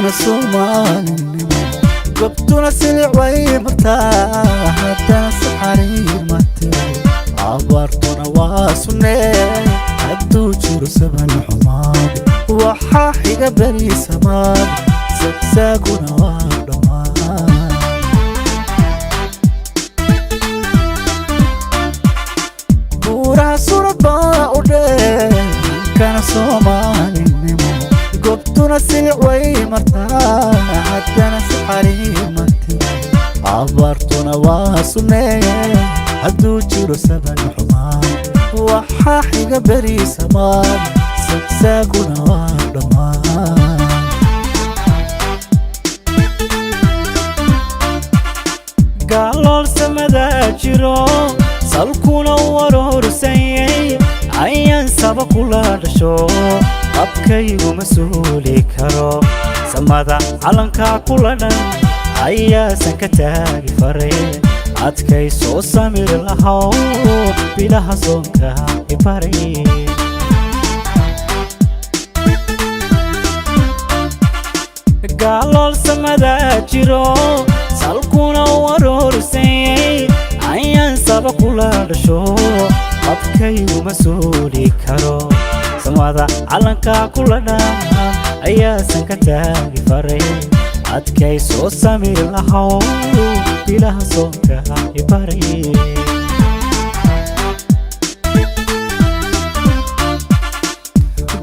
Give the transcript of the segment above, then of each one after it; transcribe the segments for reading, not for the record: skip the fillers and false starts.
كان صومالي قبتنا سلع وي مرتاح حتى سحري متي عبرتنا واسني هدو جيرو سبن حماد وحاحي قبلي سماد سكساقنا وادمان بورا صورة باودي كان صومالي قبتنا سلع وي مرتاح حتى سحري متي عبرتنا واسني هدو جيرو سبن حماد وحاحي قبلي سماد سكساقنا وادمان قالوا السمدا جيرو سالكونا ورورسيي عيان سبقوا لا دشو abkaygu masuuli karo samada calanka kuladhan ayaasan ka taagi faray adkay soo samir lahaw bilaha soonka ibaray gaalol samada jiro salkuna warorsay ayaan sabaqu la dhasho abkaygu masuuli karo samada calanka kuladhan ayaasan ka taagi faray adkay soo samir lahaw bilaha soonka ibaray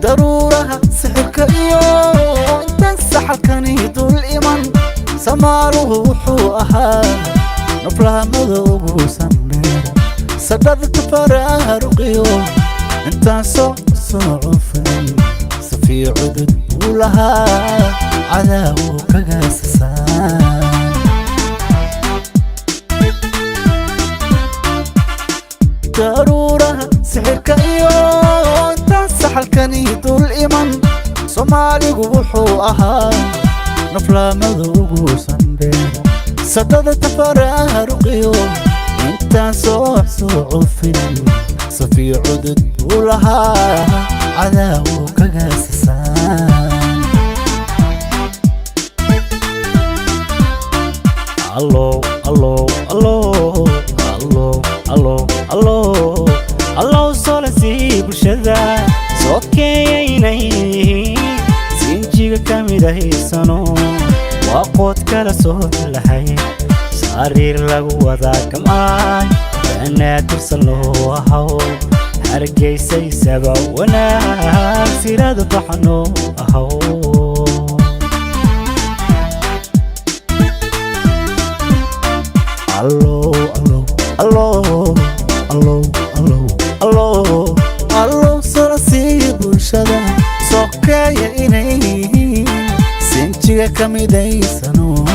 ضرورها سحرك iyo intan saxalkani dul iman samaaruhu wuxuu ahaa naflaamada ugu sanbeer sadadka faraaruqiyo intan صعفن صفي عدد ولها عذاب كجاسسان ضرورها سحرك iyo intan saxalkani dul iman Soomaaligu wuxuu ahaa naflaamada ugu sanbeer sadadka faraaruqiyo intan صعفن صفي عدد ولها عذاب كجاسسان الله الله الله الله الله الله الله صلصي برشدا سوكييني سينجيغا كاميدايسانو وقود كلا صوت لحي سارير لغو ودا كمان أنا ترسله أهو هرجيسي سبا وانا سيراد طحنو أهو الله الله الله الله الله الله الله صلصي برشدا سوكايا إني سنجيغا كاميدايسانو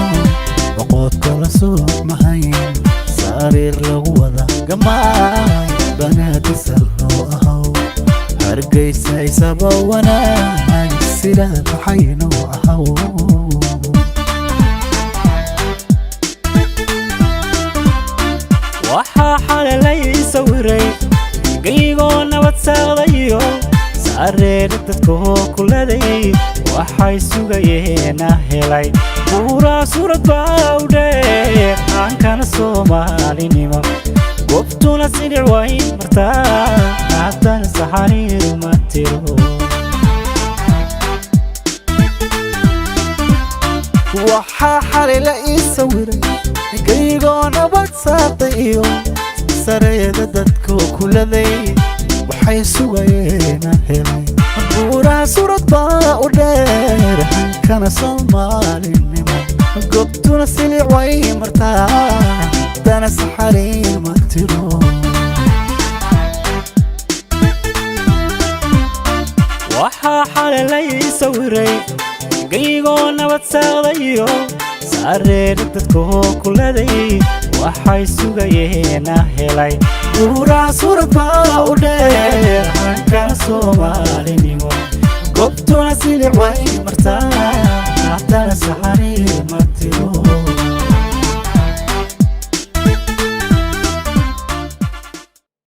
وقود كلا صوت محاين سارير لغوضة قماي بنات سلو أهو هرقيسي سبا وانا سيلاد حينو أهو وحا حال لي سوري قيقونا واتساغديو سارير دادكو كلدي waxay sugayeen helay buura suurad baawdheer aan kana Soomaalinimo goobtuna sidii way martaa haddana saxariir ma tiro waxa xalay la ii sawiray qaygoona badsaatayo sareeda dadku kuladay waxay sugayeen helay buura suurad baawdheer aan kana Soomaalinimo goobtuna sidii way martaa haddana saxariir ma tiro waxa xalay la ii sawiray qaygoona badsaadayo sareer dadku kuladay waxay sugayeen helay buura suurad baawdheer aan kana Soomaalinimo goobtuna sidii way martaa